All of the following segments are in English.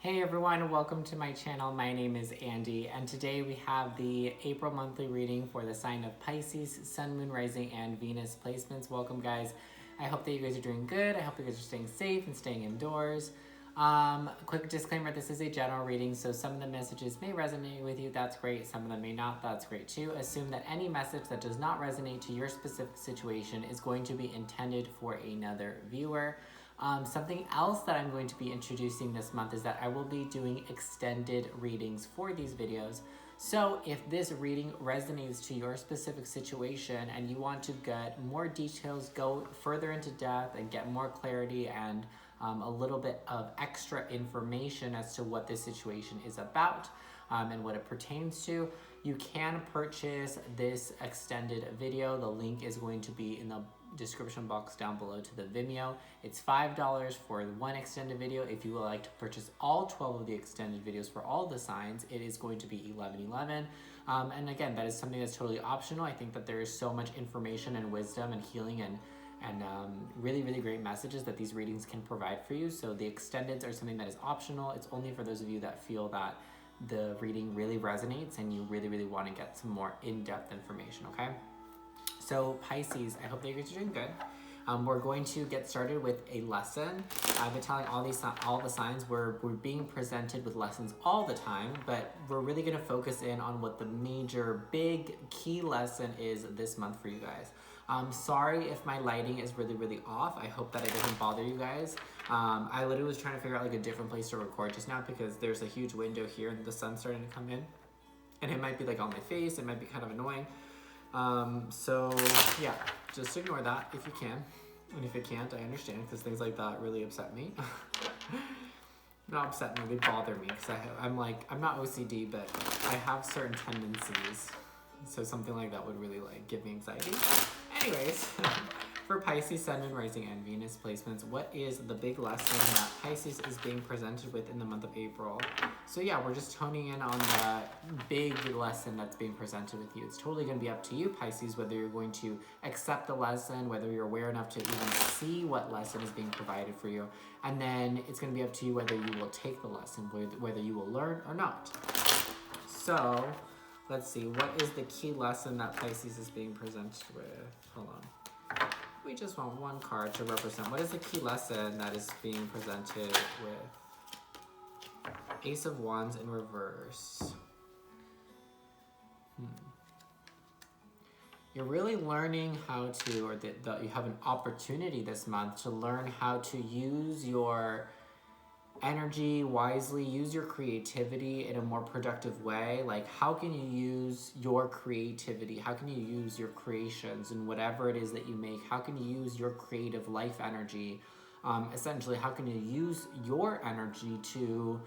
Hey everyone, welcome to my channel. My name is Andy, and today we have the April monthly reading for the sign of Pisces, Sun, Moon, Rising, and Venus placements. Welcome, guys. I hope that you guys are doing good. I hope you guys are staying safe and staying indoors. Quick disclaimer, this is a general reading, so some of the messages may resonate with you. That's great. Some of them may not. That's great too. Assume that any message that does not resonate to your specific situation is going to be intended for another viewer. Something else that I'm going to be introducing this month is that I will be doing extended readings for these videos. So if this reading resonates to your specific situation and you want to get more details, go further into depth and get more clarity and a little bit of extra information as to what this situation is about and what it pertains to, you can purchase this extended video. The link is going to be in the description box down below to the Vimeo. It's $5 for one extended video. If you would like to purchase all 12 of the extended videos for all the signs, it is going to be $11.11. And again, that is something that's totally optional. I think that there is so much information and wisdom and healing and really, really great messages that these readings can provide for you. So the extendeds are something that is optional. It's only for those of you that feel that the reading really resonates and you really, really want to get some more in-depth information, okay? So Pisces, I hope that you guys are doing good. We're going to get started with a lesson. I've been telling all the signs we're being presented with lessons all the time, but we're really going to focus in on what the major big key lesson is this month for you guys. Sorry if my lighting is really, really off. I hope that it doesn't bother you guys. I literally was trying to figure out like a different place to record just now because there's a huge window here and the sun's starting to come in. And it might be like on my face. It might be kind of annoying. So yeah, just ignore that if you can. And if you can't, I understand because things like that really upset me. Not upset me, they bother me because I'm not OCD, but I have certain tendencies. So something like that would really like give me anxiety. Anyways, for Pisces, Sun, Moon, Rising, and Venus placements, what is the big lesson that Pisces is being presented with in the month of April? So yeah, we're just honing in on the big lesson that's being presented with you. It's totally going to be up to you, Pisces, whether you're going to accept the lesson, whether you're aware enough to even see what lesson is being provided for you. And then it's going to be up to you whether you will take the lesson, whether you will learn or not. So let's see, what is the key lesson that Pisces is being presented with? Hold on. We just want one card to represent. What is the key lesson that is being presented with Ace of Wands in reverse? You're really learning how to, or you have an opportunity this month to learn how to use your energy wisely, use your creativity in a more productive way. Like, how can you use your creativity? How can you use your creations and whatever it is that you make? How can you use your creative life energy? Essentially, how can you use your energy to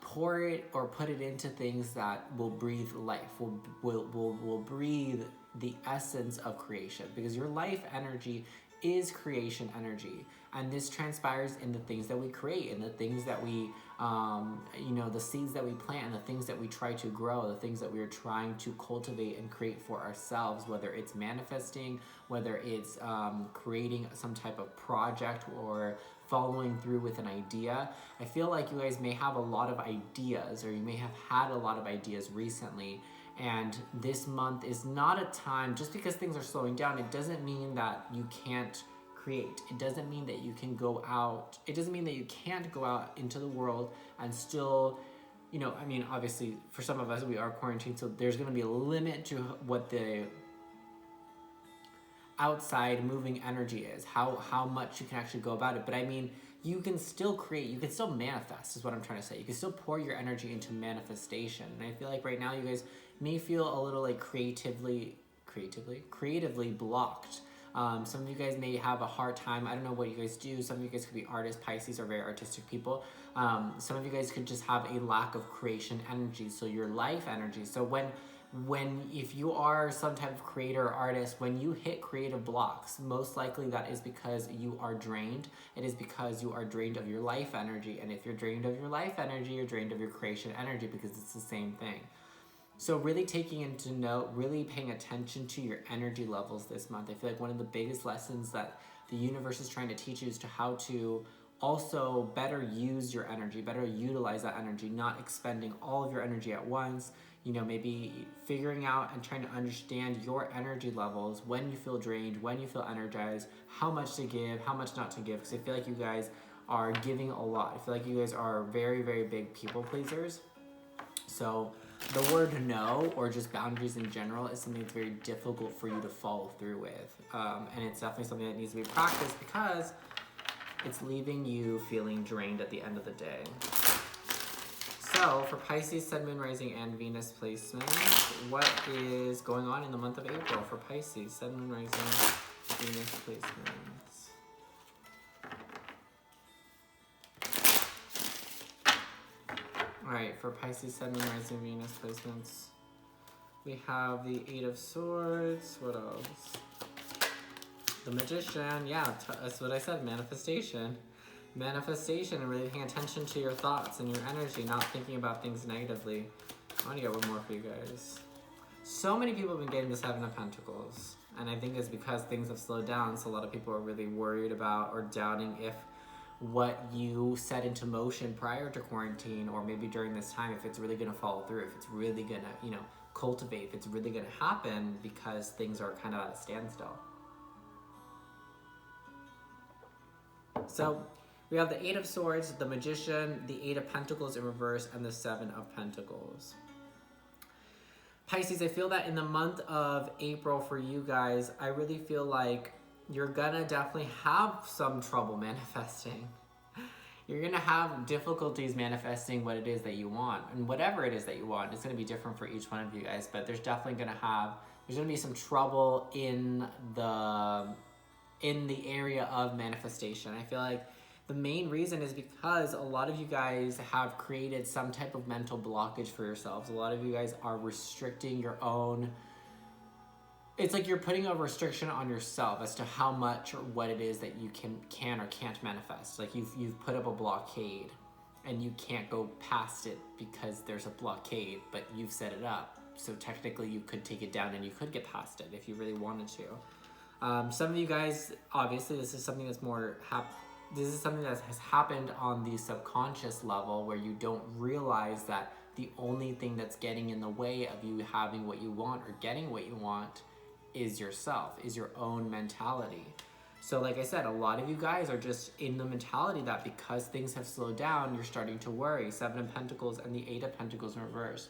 pour it or put it into things that will breathe life, will breathe the essence of creation? Because your life energy is creation energy, and this transpires in the things that we create, in the things that we the seeds that we plant, and the things that we try to grow, the things that we are trying to cultivate and create for ourselves, whether it's manifesting, whether it's creating some type of project or following through with an idea. I feel like you guys may have a lot of ideas, or you may have had a lot of ideas recently. And this month is not a time, just because things are slowing down, it doesn't mean that you can't create. It doesn't mean that you can go out. It doesn't mean that you can't go out into the world and still, obviously for some of us, we are quarantined, so there's going to be a limit to what the outside moving energy is, how much you can actually go about it. But I mean, you can still create, you can still manifest is what I'm trying to say. You can still pour your energy into manifestation. And I feel like right now you guys may feel a little like creatively blocked. Some of you guys may have a hard time. I don't know what you guys do. Some of you guys could be artists. Pisces are very artistic people. Some of you guys could just have a lack of creation energy. So your life energy. So if you are some type of creator or artist, when you hit creative blocks, most likely that is because you are drained. It is because you are drained of your life energy. And if you're drained of your life energy, you're drained of your creation energy, because it's the same thing. So really taking into note, really paying attention to your energy levels this month. I feel like one of the biggest lessons that the universe is trying to teach you is to how to also better use your energy, better utilize that energy, not expending all of your energy at once. You know, maybe figuring out and trying to understand your energy levels, when you feel drained, when you feel energized, how much to give, how much not to give. Because I feel like you guys are giving a lot. I feel like you guys are very, very big people pleasers. So the word no, or just boundaries in general, is something that's very difficult for you to follow through with. And it's definitely something that needs to be practiced because it's leaving you feeling drained at the end of the day. So for Pisces, Sun, Moon, Rising, and Venus placements, what is going on in the month of April for Pisces, Sun, Moon, Rising, Venus placements? All right, for Pisces, Sun, Moon, Rising, Venus placements, we have the Eight of Swords. What else? The Magician. Yeah, that's what I said, manifestation. Manifestation, and really paying attention to your thoughts and your energy, not thinking about things negatively. I want to get one more for you guys. So many people have been getting the Seven of Pentacles, and I think it's because things have slowed down, so a lot of people are really worried about or doubting if what you set into motion prior to quarantine, or maybe during this time, if it's really going to follow through, if it's really going to, you know, cultivate, if it's really going to happen, because things are kind of at a standstill. So we have the Eight of Swords, the Magician, the Eight of Pentacles in reverse, and the Seven of Pentacles. Pisces, I feel that in the month of April for you guys, I really feel like you're gonna definitely have some trouble manifesting. You're gonna have difficulties manifesting what it is that you want. And whatever it is that you want, it's gonna be different for each one of you guys, but there's definitely gonna be some trouble in the area of manifestation. I feel like the main reason is because a lot of you guys have created some type of mental blockage for yourselves. A lot of you guys are restricting your own. It's like you're putting a restriction on yourself as to how much or what it is that you can or can't manifest. Like you've put up a blockade and you can't go past it because there's a blockade, but you've set it up. So technically you could take it down and you could get past it if you really wanted to. Some of you guys, obviously, this is something that's this is something that has happened on the subconscious level, where you don't realize that the only thing that's getting in the way of you having what you want or getting what you want is yourself, is your own mentality. So like I said, a lot of you guys are just in the mentality that because things have slowed down, you're starting to worry. Seven of Pentacles and the Eight of Pentacles in reverse.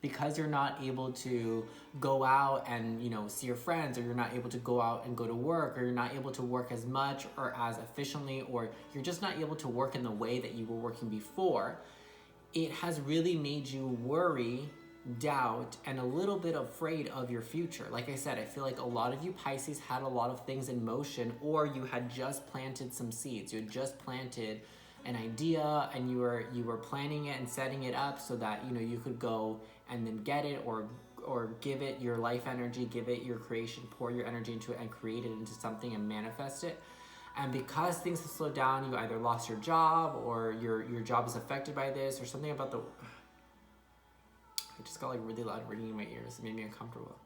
Because you're not able to go out and, you know, see your friends, or you're not able to go out and go to work, or you're not able to work as much or as efficiently, or you're just not able to work in the way that you were working before, it has really made you worry, doubt, and a little bit afraid of your future. Like I said, I feel like a lot of you Pisces had a lot of things in motion, or you had just planted some seeds. You had just planted an idea and you were planning it and setting it up so that, you know, you could go and then get it, or give it your life energy, give it your creation, pour your energy into it and create it into something and manifest it. And because things have slowed down, you either lost your job, or your job is affected by this, or something about it just got like really loud ringing in my ears. It made me uncomfortable.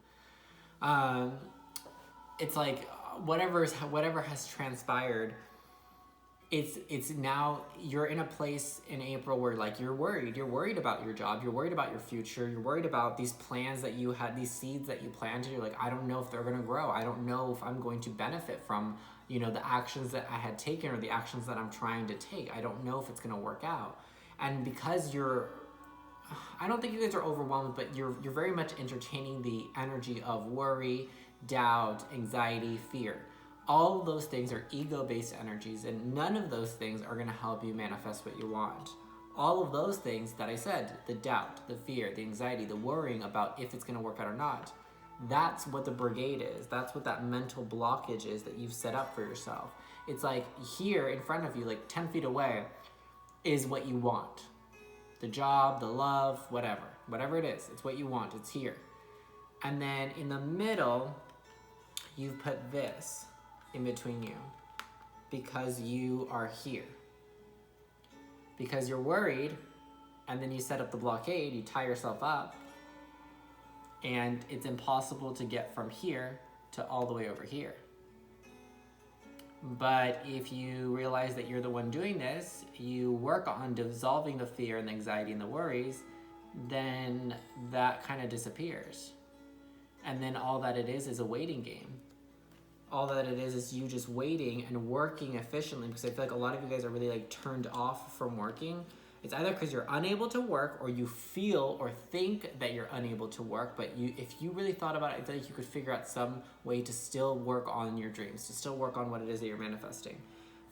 It's like whatever has transpired, it's now you're in a place in April where like you're worried about your job, you're worried about your future, you're worried about these plans that you had, these seeds that you planted. You're like, I don't know if they're going to grow. I don't know if I'm going to benefit from, you know, the actions that I had taken or the actions that I'm trying to take. I don't know if it's going to work out. And because I don't think you guys are overwhelmed, but you're very much entertaining the energy of worry, doubt, anxiety, fear. All of those things are ego-based energies, and none of those things are going to help you manifest what you want. All of those things that I said, the doubt, the fear, the anxiety, the worrying about if it's going to work out or not, that's what the brigade is. That's what that mental blockage is that you've set up for yourself. It's like here in front of you, like 10 feet away, is what you want. The job, the love, whatever it is, it's what you want. It's here. And then in the middle, you've put this in between you because you are here. Because you're worried, and then you set up the blockade, you tie yourself up, and it's impossible to get from here to all the way over here. But if you realize that you're the one doing this, you work on dissolving the fear and the anxiety and the worries, then that kind of disappears. And then all that it is a waiting game. All that it is you just waiting and working efficiently, because I feel like a lot of you guys are really like turned off from working. It's either because you're unable to work, or you feel or think that you're unable to work, but if you really thought about it, I feel like you could figure out some way to still work on your dreams, to still work on what it is that you're manifesting.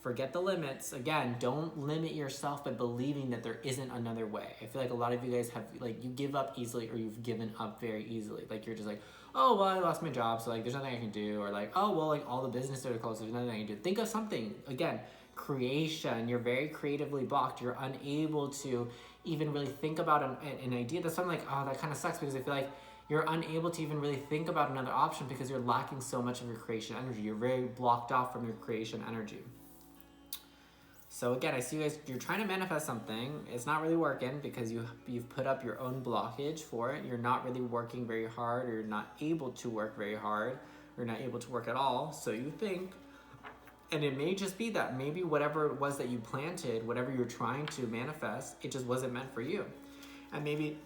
Forget the limits. Again, don't limit yourself by believing that there isn't another way. I feel like a lot of you guys have, like, you give up easily, or you've given up very easily. Like, you're just like, oh, well, I lost my job, so like there's nothing I can do. Or like, oh, well, like all the businesses are closed, there's nothing I can do. Think of something. Again, creation. You're very creatively blocked. You're unable to even really think about an idea. That's why I'm like, oh, that kind of sucks, because I feel like you're unable to even really think about another option because you're lacking so much of your creation energy. You're very blocked off from your creation energy. So again, I see you guys, you're trying to manifest something. It's not really working because you've put up your own blockage for it. You're not really working very hard, or you're not able to work very hard, or not able to work at all. So you think, and it may just be that maybe whatever it was that you planted, whatever you're trying to manifest, it just wasn't meant for you. And maybe,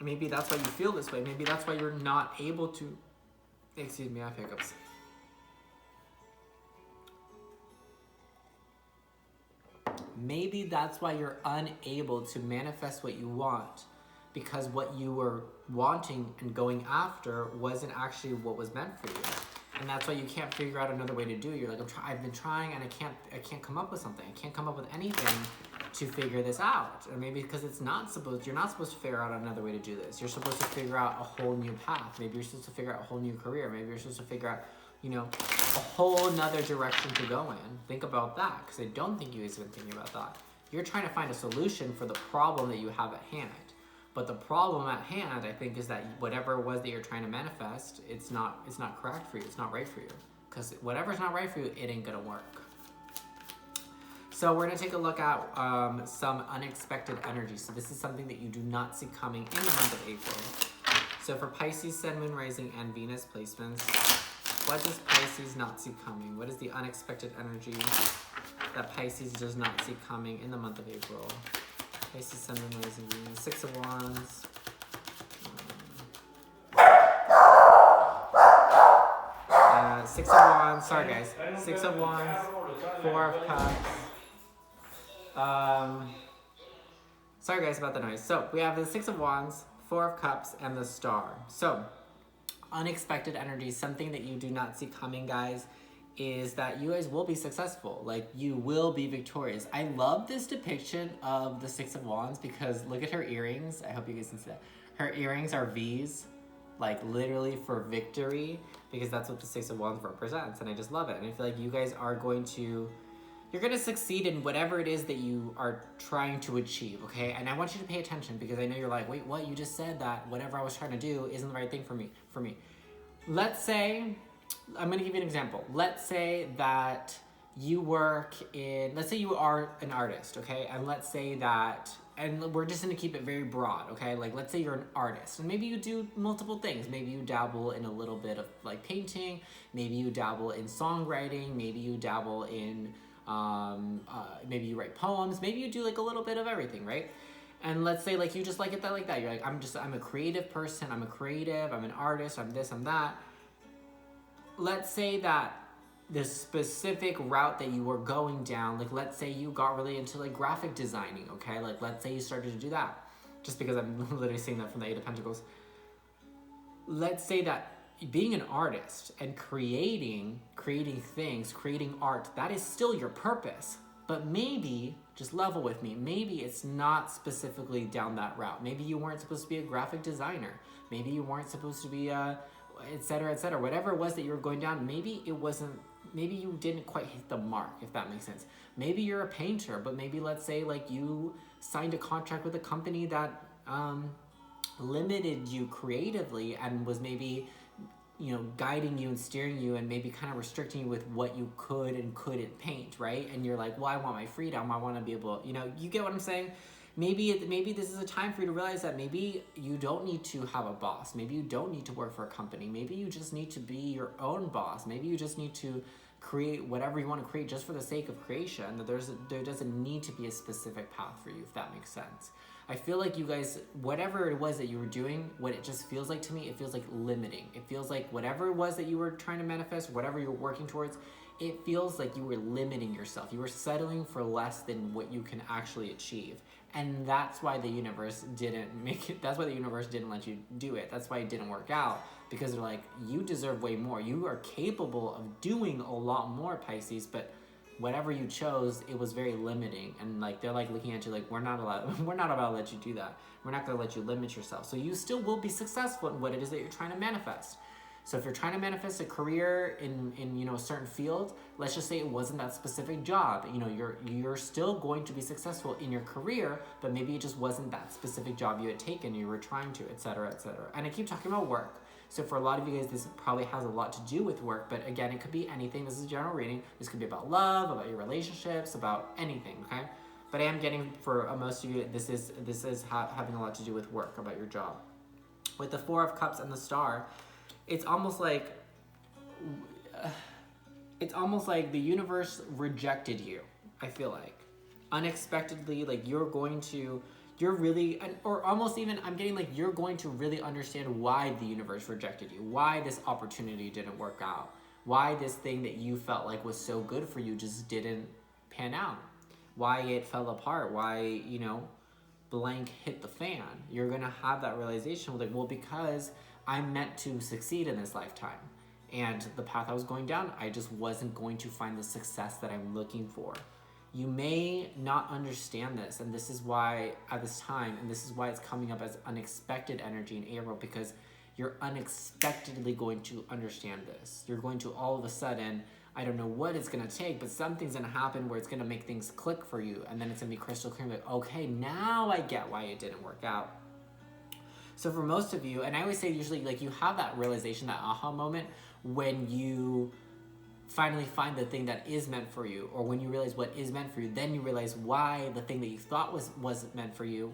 maybe that's why you feel this way. Maybe that's why you're not able to, I have hiccups. Maybe that's why you're unable to manifest what you want, because what you were wanting and going after wasn't actually what was meant for you. And that's why you can't figure out another way to do it. You're like, I've been trying and I can't come up with something. I can't come up with anything to figure this out. Or maybe because you're not supposed to figure out another way to do this. You're supposed to figure out a whole new path. Maybe you're supposed to figure out a whole new career. Maybe you're supposed to figure out, a whole nother direction to go in. Think about that, because I don't think you guys have been thinking about that. You're trying to find a solution for the problem that you have at hand. But the problem at hand, I think, is that whatever it was that you're trying to manifest, it's not correct for you. It's not right for you. Because whatever's not right for you, it ain't gonna work. So we're gonna take a look at some unexpected energy. So this is something that you do not see coming in the month of April. So for Pisces, Sun, Moon, Rising, and Venus placements, what does Pisces not see coming? What is the unexpected energy that Pisces does not see coming in the month of April? Pisces, Sun, Moon, Rising, Venus. 6 of Wands. 6 of Wands. Sorry, guys. 6 of Wands. 4 of Cups. Sorry, guys, about the noise. So we have the 6 of Wands, 4 of Cups, and the Star. So unexpected energy, something that you do not see coming, guys, is that you guys will be successful. Like, you will be victorious. I love this depiction of the 6 of Wands because look at her earrings. I hope you guys can see that. Her earrings are V's, like literally for victory, because that's what the 6 of Wands represents, and I just love it. And I feel like you guys are you're going to succeed in whatever it is that you are trying to achieve, okay? And I want you to pay attention, because I know you're like, wait, what? You just said that whatever I was trying to do isn't the right thing for me. Let's say, I'm going to give you an example. Let's say that let's say you are an artist, okay? And let's say that, and we're just going to keep it very broad, okay? Like, let's say you're an artist, and maybe you do multiple things. Maybe you dabble in a little bit of like painting. Maybe you dabble in songwriting. Maybe you dabble in maybe you write poems, maybe you do like a little bit of everything, right? And let's say like you just like it like that. You're like, I'm a creative person, I'm an artist, I'm this, I'm that. Let's say that the specific route that you were going down, like let's say you got really into like graphic designing, okay? Like let's say you started to do that, just because I'm literally seeing that from the 8 of Pentacles. Let's say that being an artist and creating things, creating art, that is still your purpose. But maybe, just level with me, maybe it's not specifically down that route. Maybe you weren't supposed to be a graphic designer. Maybe you weren't supposed to be et cetera, et cetera. Whatever it was that you were going down, maybe you didn't quite hit the mark, if that makes sense. Maybe you're a painter, but maybe let's say like you signed a contract with a company that limited you creatively and was maybe guiding you and steering you and maybe kind of restricting you with what you could and couldn't paint, right? And you're like, well, I want my freedom. I want to be able, you get what I'm saying? Maybe this is a time for you to realize that maybe you don't need to have a boss. Maybe you don't need to work for a company. Maybe you just need to be your own boss. Maybe you just need to create whatever you want to create just for the sake of creation. That there doesn't need to be a specific path for you, if that makes sense. I feel like you guys, whatever it was that you were doing, what it just feels like to me, it feels like limiting. It feels like whatever it was that you were trying to manifest, whatever you're working towards, it feels like you were limiting yourself. You were settling for less than what you can actually achieve. And that's why the universe didn't make it, that's why the universe didn't let you do it. That's why it didn't work out, because they're like, you deserve way more. You are capable of doing a lot more, Pisces, but whatever you chose, it was very limiting. And like, they're like looking at you like, we're not about to let you do that. We're not going to let you limit yourself. So you still will be successful in what it is that you're trying to manifest. So if you're trying to manifest a career in you know, a certain field, let's just say it wasn't that specific job, you know, you're still going to be successful in your career, but maybe it just wasn't that specific job you had taken, you were trying to, etc., etc. And I keep talking about work. So for a lot of you guys, this probably has a lot to do with work, but again, it could be anything. This is a general reading. This could be about love, about your relationships, about anything, okay? But I am getting, for most of you, this is having a lot to do with work, about your job. With the Four of Cups and the Star, it's almost like the universe rejected you, I feel like. Unexpectedly, like you're really, or almost even, I'm getting like you're going to really understand why the universe rejected you, why this opportunity didn't work out, why this thing that you felt like was so good for you just didn't pan out, why it fell apart, why, you know, blank hit the fan. You're going to have that realization, like, well, because I'm meant to succeed in this lifetime, and the path I was going down, I just wasn't going to find the success that I'm looking for. You may not understand this, and this is why at this time, and this is why it's coming up as unexpected energy in April, because you're unexpectedly going to understand this. You're going to all of a sudden, I don't know what it's going to take, but something's going to happen where it's going to make things click for you, and then it's going to be crystal clear, like, okay, now I get why it didn't work out. So for most of you, and I always say usually like you have that realization, that aha moment, when you finally find the thing that is meant for you, or when you realize what is meant for you, then you realize why the thing that you thought was meant for you,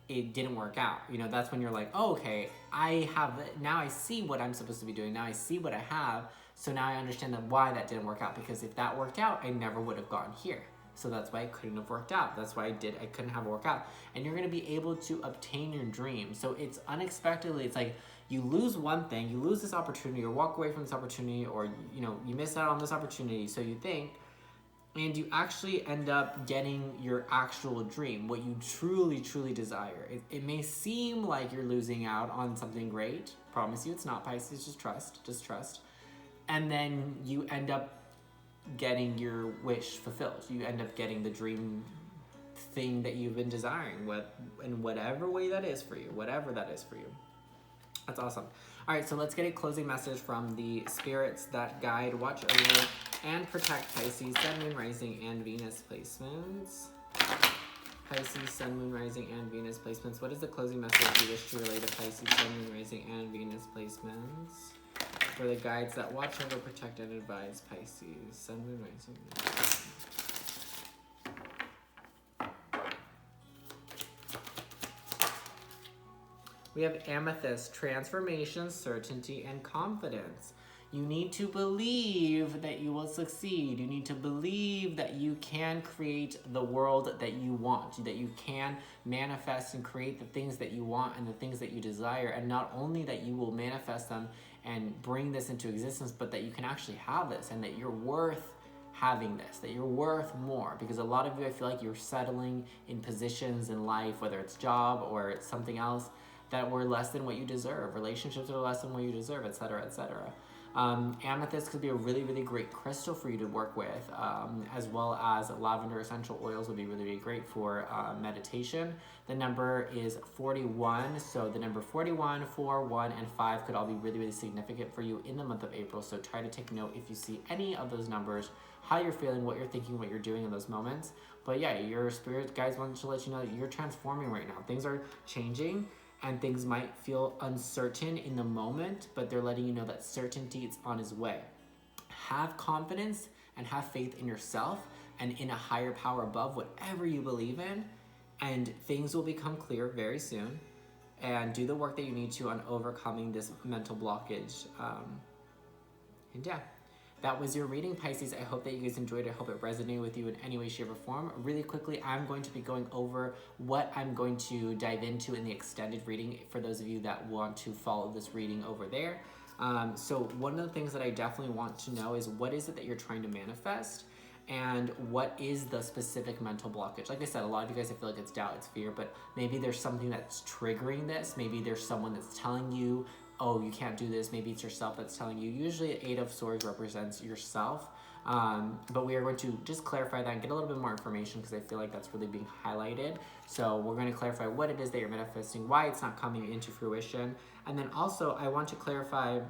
it didn't work out. You know, that's when you're like, oh, okay, now I see what I'm supposed to be doing. Now I see what I have. So now I understand why that didn't work out, because if that worked out, I never would have gotten here. So that's why it couldn't have worked out. That's why I couldn't have it work out. And you're going to be able to obtain your dream. So it's unexpectedly, it's like you lose one thing, you lose this opportunity, or walk away from this opportunity, or, you know, you miss out on this opportunity. So you think, and you actually end up getting your actual dream, what you truly, truly desire. It may seem like you're losing out on something great. Promise you it's not, Pisces. Just trust. And then you end up getting your wish fulfilled. You end up getting the dream thing that you've been desiring, in whatever way that is for you, whatever that is for you. That's awesome. All right, so let's get a closing message from the spirits that guide, watch over, and protect Pisces, Sun, Moon, Rising, and Venus placements. Pisces, Sun, Moon, Rising, and Venus placements. What is the closing message you wish to relay to Pisces, Sun, Moon, Rising, and Venus placements? For the guides that watch over, protect, and advise Pisces, Sun, Moon, Rising. We have Amethyst, transformation, certainty, and confidence. You need to believe that you will succeed. You need to believe that you can create the world that you want, that you can manifest and create the things that you want and the things that you desire. And not only that you will manifest them and bring this into existence, but that you can actually have this, and that you're worth having this, that you're worth more. Because a lot of you, I feel like you're settling in positions in life, whether it's job or it's something else, that were less than what you deserve. Relationships are less than what you deserve, etc., etc. Amethyst could be a really, really great crystal for you to work with, as well as lavender essential oils would be really, really great for meditation. The number is 41, so the number 41, 4, 1, and 5 could all be really, really significant for you in the month of April. So try to take note if you see any of those numbers, how you're feeling, what you're thinking, what you're doing in those moments. But yeah, your spirit guides want to let you know that you're transforming right now. Things are changing, and things might feel uncertain in the moment, but they're letting you know that certainty is on its way. Have confidence and have faith in yourself and in a higher power above whatever you believe in, and things will become clear very soon. And do the work that you need to on overcoming this mental blockage. And yeah, that was your reading, Pisces. I hope that you guys enjoyed it. I hope it resonated with you in any way, shape, or form. Really quickly, I'm going to be going over what I'm going to dive into in the extended reading for those of you that want to follow this reading over there. So one of the things that I definitely want to know is what is it that you're trying to manifest? And what is the specific mental blockage? Like I said, a lot of you guys, I feel like it's doubt, it's fear, but maybe there's something that's triggering this. Maybe there's someone that's telling you, oh, you can't do this. Maybe it's yourself that's telling you. Usually the Eight of Swords represents yourself. But we are going to just clarify that and get a little bit more information because I feel like that's really being highlighted. So we're going to clarify what it is that you're manifesting, why it's not coming into fruition. And then also I want to clarify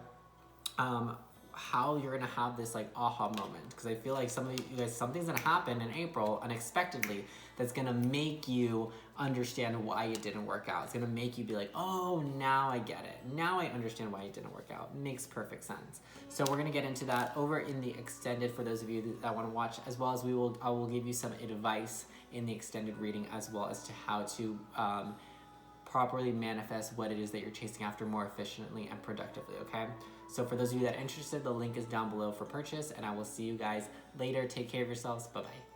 how you're gonna have this like aha moment, because I feel like some of you guys, something's gonna happen in April unexpectedly that's gonna make you understand why it didn't work out. It's gonna make you be like, oh, now I get it. Now I understand why it didn't work out. It makes perfect sense. So we're gonna get into that over in the extended for those of you that want to watch, as well as I will give you some advice in the extended reading as well as to how to properly manifest what it is that you're chasing after more efficiently and productively, okay? So for those of you that are interested, the link is down below for purchase, and I will see you guys later. Take care of yourselves. Bye-bye.